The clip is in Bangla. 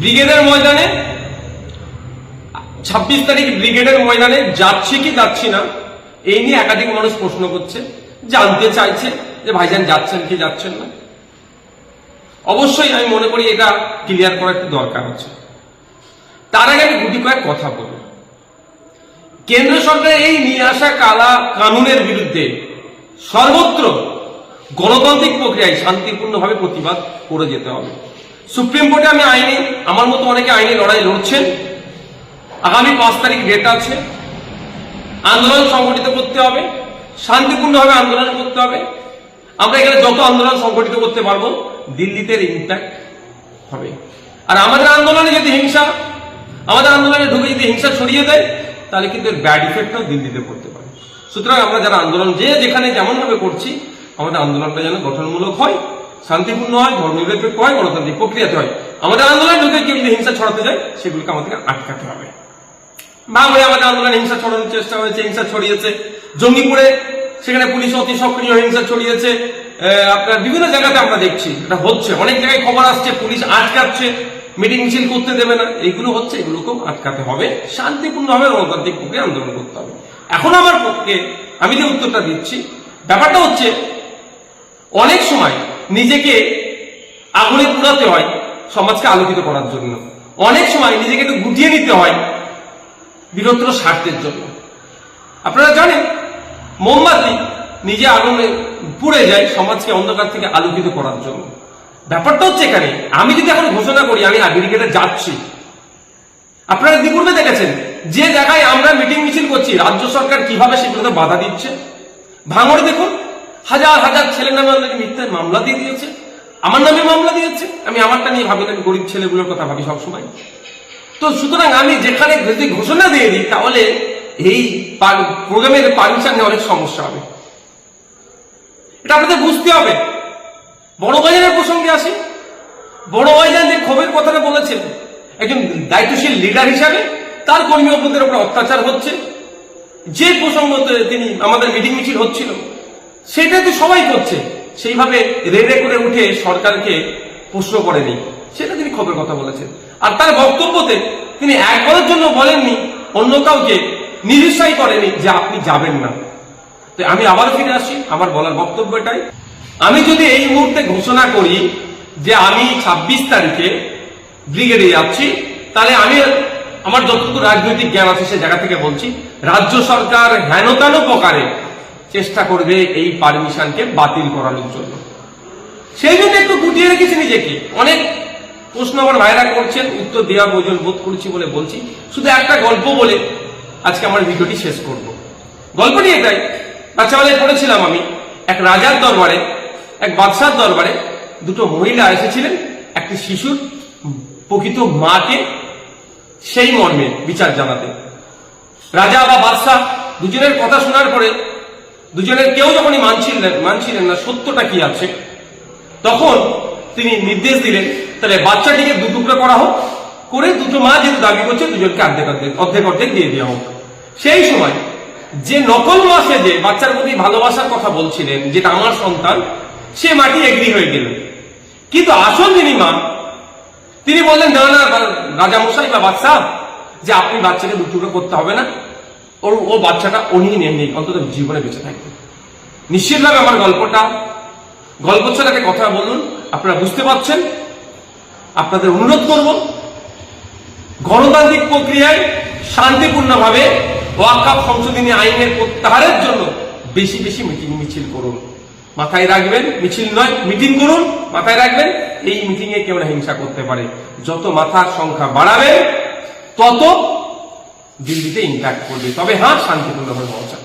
ব্রিগেডের ময়দানে 26 তারিখ ব্রিগেডের ময়দানে যাচ্ছি কি যাচ্ছি না এই নিয়ে একাধিক মানুষ প্রশ্ন করছে, জানতে চাইছে যে ভাইজান যাচ্ছেন কি যাচ্ছেন না। অবশ্যই আমি মনে করি এটা ক্লিয়ার করা একটু দরকার আছে। তার আগে আমি গুটি কয়েক কথা বলব। কেন্দ্র সরকারের এই নিয়ে আসা কালা কানুনের বিরুদ্ধে সর্বত্র গণতান্ত্রিক প্রক্রিয়ায় শান্তিপূর্ণভাবে প্রতিবাদ করে যেতে হবে। সুপ্রিম কোর্টে আমি আইনে, আমার মতো অনেকে আইনি লড়াই লড়ছেন। আগামী 5 তারিখ ডেট আছে। আন্দোলন সংগঠিত করতে হবে, শান্তিপূর্ণভাবে আন্দোলন করতে হবে। আমরা এখানে যত আন্দোলন সংগঠিত করতে পারবো দিল্লিতে ইম্প্যাক্ট হবে। আর আমাদের আন্দোলনে যদি হিংসা, আমাদের আন্দোলনে ঢুকে যদি হিংসা ছড়িয়ে দেয় তাহলে কিন্তু এর ব্যাড ইফেক্টটাও দিল্লিতে পড়তে পারে। সুতরাং আমরা যারা আন্দোলন যেখানে যেমন ভাবে করছি, আমাদের আন্দোলনটা যেন গঠনমূলক হয়, শান্তিপূর্ণ হয়, ধর্মনিরপেক্ষ হয়, গণতান্ত্রিক প্রক্রিয়াতে হয়। আমাদের আন্দোলন ঢুকে কেউ যদি হিংসা ছড়াতে যায় সেগুলোকে আমাদেরকে আটকাতে হবে। ভাঙড়ে আমাদের আন্দোলনে হিংসা ছড়ানোর চেষ্টা হয়েছে, হিংসা ছড়িয়েছে। জঙ্গিপুরে সেখানে পুলিশ অতি সক্রিয় হিংসা ছড়িয়েছে। আপনার বিভিন্ন জায়গাতে আমরা দেখছি এটা হচ্ছে, অনেক জায়গায় খবর আসছে পুলিশ আটকাচ্ছে, মিটিং মিছিল করতে দেবে না, এইগুলো হচ্ছে। এগুলোকেও আটকাতে হবে, শান্তিপূর্ণভাবে গণতান্ত্রিক প্রক্রিয়া আন্দোলন করতে হবে। এখন আমার পক্ষে আমি যে উত্তরটা দিচ্ছি, ব্যাপারটা হচ্ছে অনেক সময় নিজেকে আগুনে পুরাতে হয় সমাজকে আলোকিত করার জন্য, অনেক সময় নিজেকে একটু গুটিয়ে নিতে হয় বৃহত্তর স্বার্থের জন্য। আপনারা জানেন মোমবাতি নিজে আগুনে পুড়ে যায় সমাজকে অন্ধকার থেকে আলোকিত করার জন্য। ব্যাপারটা হচ্ছে এখানে আমি যদি এখন ঘোষণা করি আমি ব্রিগেডে যাচ্ছি, আপনারা ইতিপূর্বে দেখেছেন যে জায়গায় আমরা মিটিং মিছিল করছি রাজ্য সরকার কিভাবে সেগুলোতে বাধা দিচ্ছে। ভাঙড়ে দেখুন হাজার হাজার ছেলের নামে আমাদেরকে মিথ্যার মামলা দিয়ে দিয়েছে, আমার নামে মামলা দিয়েছে। আমি আমারটা নিয়ে ভাবি না, আমি গরিব ছেলেগুলোর কথা ভাবি সবসময়। তো সুতরাং আমি যেখানে যদি ঘোষণা দিয়ে দিই তাহলে এই প্রোগ্রামের পারমিশন নিয়ে অনেক সমস্যা হবে, এটা আপনাদের বুঝতে হবে। বড় বাজারের প্রসঙ্গে আসি। বড় বাজার যে ক্ষোভের কথাটা বলেছেন, একজন দায়িত্বশীল লিডার হিসাবে তার কর্মী অপরাধের উপর অত্যাচার হচ্ছে, যে প্রসঙ্গতে তিনি আমাদের মিটিং মিছিল হচ্ছিল সেটা তো সবাই করছে, সেইভাবে রেডে করে উঠে সরকারকে প্রশ্ন করেনি, সেটা তিনি ক্ষোভের কথা বলেছেন। আর তার বক্তব্যতে তিনি একবারের জন্য বলেননি, অন্য কাউকে নিরুৎসাহী করেনি যে আপনি যাবেন না। তো আমি আবার ফিরে আসি, আমার বলার বক্তব্য এটাই, আমি যদি এই মুহূর্তে ঘোষণা করি যে আমি 26 তারিখে ব্রিগেডে যাচ্ছি, তাহলে আমি আমার যতটুকু রাজনৈতিক জ্ঞান আছে সে জায়গা থেকে বলছি রাজ্য সরকার হেন তেন প্রকারে চেষ্টা করবে এই পারমিশনকে বাতিল করানোর জন্য। সেই জন্য একটু গুটিয়ে রেখেছি নিজেকে। অনেক প্রশ্ন আমার ভাইরা করছেন, উত্তর দেওয়া প্রয়োজন বোধ করছি বলে বলছি। শুধু একটা গল্প বলে আজকে আমার ভিডিওটি শেষ করব। গল্পটি এটাই, বাচ্চাবেলায় পড়েছিলাম আমি, এক রাজার দরবারে, এক বাদশার দরবারে দুটো মহিলা এসেছিলেন একটি শিশুর প্রকৃত মাকে সেই মর্মে বিচার জানাতে। রাজা বা বাদশাহ দুজনের কথা শোনার পরে দুজনের কেউ যখনই মানছিলেন না সত্যটা কি আছে, তখন তিনি নির্দেশ দিলেন তাহলে বাচ্চাটিকে দুটুকরা করা হোক, করে দুটো মা যেহেতু দাবি করছে দুজনকে অর্ধেক দিয়ে দেওয়া হোক। সেই সময় যে নকল মা সেজে বাচ্চার প্রতি ভালোবাসার কথা বলছিলেন, যেটা আমার সন্তান, সে মাটি এগ্রি হয়ে গেল। কিন্তু আসল যিনি মা তিনি বললেন না না রাজামশাই বা বাদশাহ, যে আপনি বাচ্চাকে দুটুকরা করতে হবে না, ও বাচ্চাটা উনি নেই, অন্তত জীবনে বেঁচে থাকবে। নিশ্চিতভাবে আমার গল্প ছাড়া একটা কথা বলুন, আপনারা বুঝতে পারছেন। আপনাদের অনুরোধ করব গণতান্ত্রিক প্রক্রিয়ায় শান্তিপূর্ণভাবে ওয়াকফ সংশোধনী আইনের প্রত্যাহারের জন্য বেশি বেশি মিটিং মিছিল করুন। মাথায় রাখবেন, মিছিল নয় মিটিং করুন। মাথায় রাখবেন এই মিটিং এ কেউ না হিংসা করতে পারে। যত মাথার সংখ্যা বাড়াবে তত দিল্লিতে ইম্প্যাক্ট করবে। তবে হ্যাঁ, শান্তিপূর্ণভাবে পৌঁছাবে।